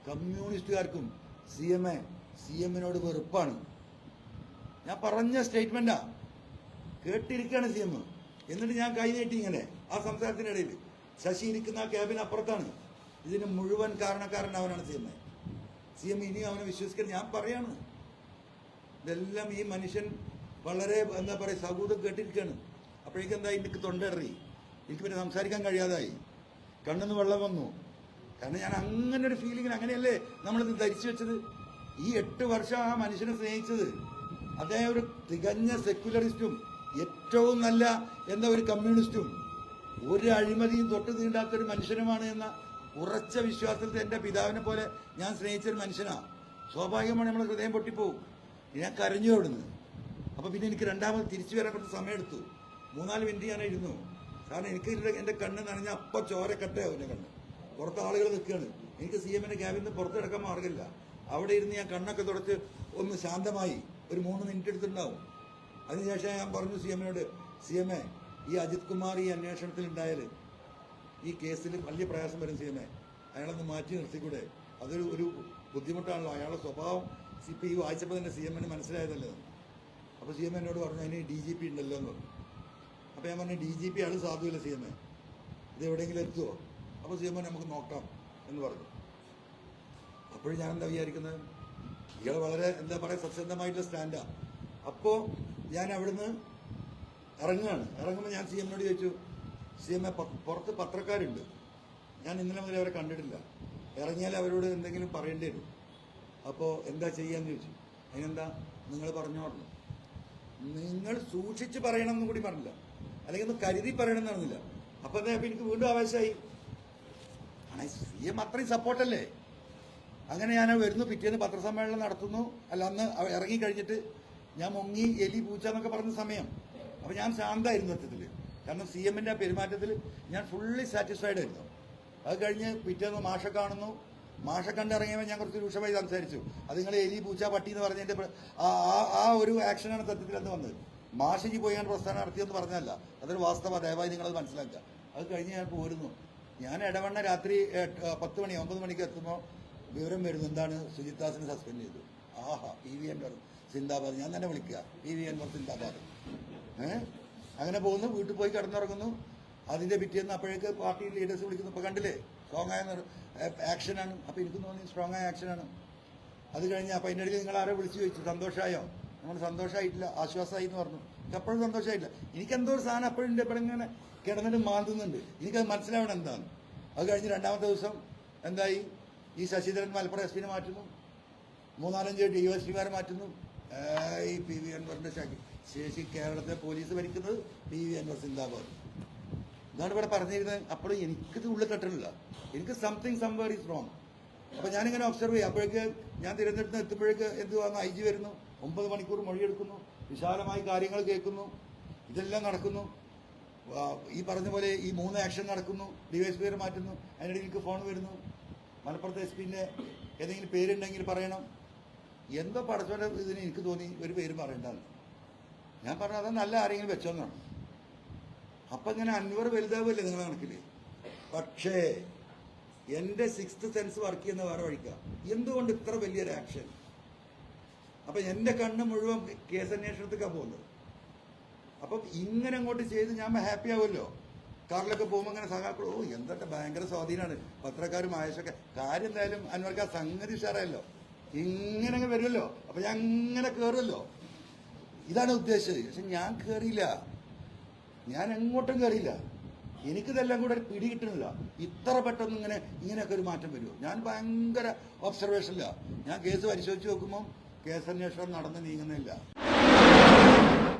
കമ്മ്യൂണിസ്റ്റുകാർക്കും C എമ്മിനോട് വെറുപ്പാണ്. ഞാൻ പറഞ്ഞ സ്റ്റേറ്റ്മെന്റാ, കേട്ടിരിക്കുകയാണ് സി എം. എന്നിട്ട് ഞാൻ കൈ നീട്ടി ഇങ്ങനെ ആ സംസാരത്തിനിടയിൽ. ശശി ഇരിക്കുന്ന ആ ക്യാബിന് അപ്പുറത്താണ്. ഇതിന് മുഴുവൻ കാരണക്കാരൻ അവനാണ് സി എം. ഇനി അവനെ വിശ്വസിക്കാൻ ഞാൻ പറയാണ്. ഇതെല്ലാം ഈ മനുഷ്യൻ വളരെ എന്താ പറയുക സൗഹൃദം കേട്ടിരിക്കുകയാണ്. അപ്പോഴേക്കെന്താ എനിക്ക് തൊണ്ടറി, എനിക്ക് പിന്നെ സംസാരിക്കാൻ കഴിയാതായി, കണ്ണിന്ന് വെള്ളം വന്നു. കാരണം ഞാൻ അങ്ങനെ ഒരു ഫീലിങ്ങിന്, അങ്ങനെയല്ലേ നമ്മളിത് ധരിച്ചു വെച്ചത്. ഈ 8 വർഷം ആ മനുഷ്യനെ സ്നേഹിച്ചത്. അദ്ദേഹം ഒരു തികഞ്ഞ സെക്യുലറിസ്റ്റും ഏറ്റവും നല്ല എന്താ ഒരു കമ്മ്യൂണിസ്റ്റും ഒരു അഴിമതിയും തൊട്ട് തീണ്ടാത്തൊരു മനുഷ്യനുമാണ് എന്ന ഉറച്ച വിശ്വാസത്തിൽ എൻ്റെ പിതാവിനെ പോലെ ഞാൻ സ്നേഹിച്ചൊരു മനുഷ്യനാണ്. സ്വാഭാവികമാണ് നമ്മൾ ഹൃദയം പൊട്ടിപ്പോവും. ഞാൻ കരഞ്ഞു അവിടുന്ന്. അപ്പോൾ പിന്നെ എനിക്ക് രണ്ടാമത് തിരിച്ചു വരാൻ കുറച്ച് സമയമെടുത്തു. 3-4 മിനിറ്റ് ഞാൻ ഇരുന്നു. കാരണം എനിക്ക് എൻ്റെ കണ്ണ് നനഞ്ഞ അപ്പം ചോരക്കട്ടയാവും എൻ്റെ കണ്ണ്. പുറത്ത് ആളുകൾ നിൽക്കുകയാണ്. എനിക്ക് സി എമ്മിൻ്റെ ക്യാബിൽ നിന്ന് പുറത്തെടുക്കാൻ മാർഗമില്ല. അവിടെ ഇരുന്ന് ഞാൻ കണ്ണൊക്കെ തുടച്ച് ഒന്ന് ശാന്തമായി ഒരു 3 മിനിറ്റ് എടുത്തിട്ടുണ്ടാവും. അതിനുശേഷം ഞാൻ പറഞ്ഞു സി എമ്മിനോട്, സി എം എ, ഈ അജിത് കുമാർ ഈ അന്വേഷണത്തിൽ ഉണ്ടായാൽ ഈ കേസിൽ വലിയ പ്രയാസം വരും. സി എം എ, അയാളൊന്ന് മാറ്റി നിർത്തിക്കൂടെ? അതൊരു ബുദ്ധിമുട്ടാണല്ലോ. അയാളുടെ സ്വഭാവം ഇപ്പോൾ ഈ വായിച്ചപ്പോൾ തന്നെ സി എമ്മിന് മനസ്സിലായതല്ലോ. അപ്പോൾ സി എം എന്നോട് പറഞ്ഞു അതിന് DGP ഉണ്ടല്ലോ എന്ന് പറഞ്ഞു. അപ്പോൾ ഞാൻ പറഞ്ഞു DGP ആൾ സാധുവില്ല സി എം എ, ഇത് എവിടെയെങ്കിലും എത്തുമോ? അപ്പോൾ സി എം നമുക്ക് നോക്കാം എന്ന് പറഞ്ഞു. അപ്പോഴും ഞാൻ എന്താ വിചാരിക്കുന്നത്, ഇയാൾ വളരെ എന്താ പറയുക സത്യസന്ധമായിട്ടുള്ള സ്റ്റാൻഡാണ്. അപ്പോൾ ഞാൻ അവിടുന്ന് ഇറങ്ങുമ്പോൾ ഞാൻ സി എമ്മിനോട് ചോദിച്ചു, സി എം എ പുറത്ത് പത്രക്കാരുണ്ട്, ഞാൻ ഇന്നലെ മുതൽ അവരെ കണ്ടിട്ടില്ല, ഇറങ്ങിയാൽ അവരോട് എന്തെങ്കിലും പറയേണ്ടി വരും, അപ്പോൾ എന്താ ചെയ്യാന്ന് ചോദിച്ചു. അതിനെന്താ നിങ്ങൾ പറഞ്ഞു. നിങ്ങൾ സൂക്ഷിച്ച് പറയണം എന്നും കൂടി പറഞ്ഞില്ല, അല്ലെങ്കിൽ ഒന്ന് കരുതി പറയണം എന്ന് പറഞ്ഞില്ല. അപ്പോൾ എന്താ എനിക്ക് വീണ്ടും ആവേശമായി. സി എം അത്രയും സപ്പോർട്ടല്ലേ. അങ്ങനെ ഞാൻ വരുന്നു, പിറ്റേന്ന് പത്രസമ്മേളനം നടത്തുന്നു. അല്ല, അന്ന് ഇറങ്ങിക്കഴിഞ്ഞിട്ട് ഞാൻ മുങ്ങി എലി പൂച്ച എന്നൊക്കെ പറഞ്ഞ സമയം. അപ്പോൾ ഞാൻ ശാന്തമായിരുന്നു സത്യത്തിൽ. കാരണം സി എമ്മിൻ്റെ പെരുമാറ്റത്തിൽ ഞാൻ ഫുള്ളി സാറ്റിസ്ഫൈഡ് ആയിരുന്നു. അത് കഴിഞ്ഞ് പിറ്റേന്ന് മാഷെ കാണുന്നു. മാഷെ കണ്ടിറങ്ങിയപ്പോൾ ഞാൻ കുറച്ച് രൂക്ഷമായി സംസാരിച്ചു. അത് നിങ്ങൾ എലി പൂച്ച പട്ടി എന്ന് പറഞ്ഞതിൻ്റെ ആ ഒരു ആക്ഷനാണ് സത്യത്തിൽ അന്ന് വന്നത്. മാഷിക്ക് പോയി ഞാൻ പ്രസ്ഥാനം നടത്തിയെന്ന് പറഞ്ഞതല്ല, അതൊരു വാസ്തവ. ദയവായി നിങ്ങളത് മനസ്സിലാക്കുക. അത് കഴിഞ്ഞ് ഞാൻ പോരുന്നു. ഞാൻ ഇടവണ്ണ രാത്രി 10 മണി 9 മണിക്ക് എത്തുമ്പോൾ വിവരം വരുന്നു, എന്താണ് സുജിത്താസിനെ സസ്പെൻഡ് ചെയ്തു. ആഹാ, PV അൻവർ സിന്ദാബാദ്. ഞാൻ തന്നെ വിളിക്കുക, PV അൻവർ സിന്ദാബാദ്. അങ്ങനെ പോകുന്നു, വീട്ടിൽ പോയി കിടന്നുറങ്ങുന്നു. അതിൻ്റെ പിറ്റേന്ന് അപ്പോഴേക്ക് പാർട്ടി ലീഡേഴ്സ് വിളിക്കുന്നു. ഇപ്പോൾ കണ്ടില്ലേ, സ്ട്രോങ് ആയ ആക്ഷനാണ്. അപ്പോൾ എനിക്ക് തോന്നി സ്ട്രോങ് ആയ ആക്ഷനാണ്. അത് കഴിഞ്ഞ് അപ്പോൾ അതിൻ്റെ ഇടയിൽ നിങ്ങൾ ആരോ വിളിച്ചു ചോദിച്ചു സന്തോഷമായോ? നമ്മൾ സന്തോഷമായിട്ടില്ല, ആശ്വാസമായി എന്ന് പറഞ്ഞു. എനിക്ക് അപ്പോഴും സന്തോഷമായിട്ടില്ല. എനിക്കെന്തോ ഒരു സാധനം അപ്പോഴും എൻ്റെ ഇവിടെ ഇങ്ങനെ കിടന്നിട്ട് മാന്തുന്നുണ്ട്. എനിക്കത് മനസ്സിലാവണം എന്താണ്. അത് കഴിഞ്ഞ് രണ്ടാമത്തെ ദിവസം എന്തായി, ഈ ശശിധരൻ മലപ്പുറം SP നെ മാറ്റുന്നു, 3-4 DSPമാരെ മാറ്റുന്നു. ഈ PV അൻവറിൻ്റെ ശേഷി കേരളത്തെ പോലീസ് ഭരിക്കുന്നത് PV അൻവർ സിന്ദാബാദ്. ഇതാണ് ഇവിടെ പറഞ്ഞിരുന്നത്. അപ്പോഴും എനിക്കിത് ഉള്ളിൽ തട്ടണില്ല. എനിക്ക് സംവെയർ ഈസ് റോങ്. അപ്പോൾ ഞാനിങ്ങനെ ഒബ്സർവ് ചെയ്യും. അപ്പോഴേക്ക് ഞാൻ തിരുവനന്തപുരത്ത് എത്തുമ്പോഴേക്ക് എന്തുവാന്ന് IG വരുന്നു. 9 മണിക്കൂർ മൊഴിയെടുക്കുന്നു, വിശാലമായി കാര്യങ്ങൾ കേൾക്കുന്നു. ഇതെല്ലാം നടക്കുന്നു. ഈ പറഞ്ഞ പോലെ ഈ 3 ആക്ഷൻ നടക്കുന്നു. DSPമാരെ മാറ്റുന്നു. അതിനിടയിൽ എനിക്ക് ഫോൺ വരുന്നു, മലപ്പുറത്തെ SP ൻ്റെ ഏതെങ്കിലും പേരുണ്ടെങ്കിൽ പറയണം. എന്തോ പടച്ചോൻ്റെ ഇതിന് എനിക്ക് തോന്നി ഒരു പേര് പറയണ്ടെന്ന്. ഞാൻ പറഞ്ഞു അത് നല്ല ആരെങ്കിലും വെച്ചോന്നാണ്. അപ്പം ഇങ്ങനെ അൻവർ വലുതാവില്ലേ നിങ്ങളുടെ കണക്കിൽ. പക്ഷേ എൻ്റെ 6th സെൻസ് വർക്ക് ചെയ്യുന്ന വേറെ വഴിക്കാം. എന്തുകൊണ്ട് ഇത്ര വലിയൊരു ആക്ഷൻ? അപ്പം എൻ്റെ കണ്ണ് മുഴുവൻ കേസന്വേഷണത്തിലേക്കാണ് പോകുന്നത്. അപ്പം ഇങ്ങനെ അങ്ങോട്ട് ചെയ്ത് ഞാൻ ഹാപ്പി ആവുമല്ലോ. കാറിലൊക്കെ പോകുമ്പോൾ അങ്ങനെ സഹാക്കളോ എന്തൊക്കെ ഭയങ്കര സ്വാധീനമാണ് പത്രക്കാരും ആയേഷൊക്കെ. കാര്യം എന്തായാലും അൻവർക്ക് ആ സംഗതി ഉഷാറായല്ലോ, ഇങ്ങനെ വരുമല്ലോ. അപ്പം ഞാൻ അങ്ങനെ കയറുമല്ലോ, ഇതാണ് ഉദ്ദേശിച്ചത്. പക്ഷെ ഞാൻ കയറിയില്ല, ഞാൻ എങ്ങോട്ടും കയറിയില്ല. എനിക്കിതെല്ലാം കൂടെ പിടി കിട്ടുന്നില്ല. ഇത്ര പെട്ടെന്ന് ഇങ്ങനെയൊക്കെ ഒരു മാറ്റം വരുമോ? ഞാൻ ഭയങ്കര ഒബ്സർവേഷനില്ല. ഞാൻ കേസ് പരിശോധിച്ച് നോക്കുമ്പോൾ കേസന്വേഷണം നടന്ന് നീങ്ങുന്നില്ല.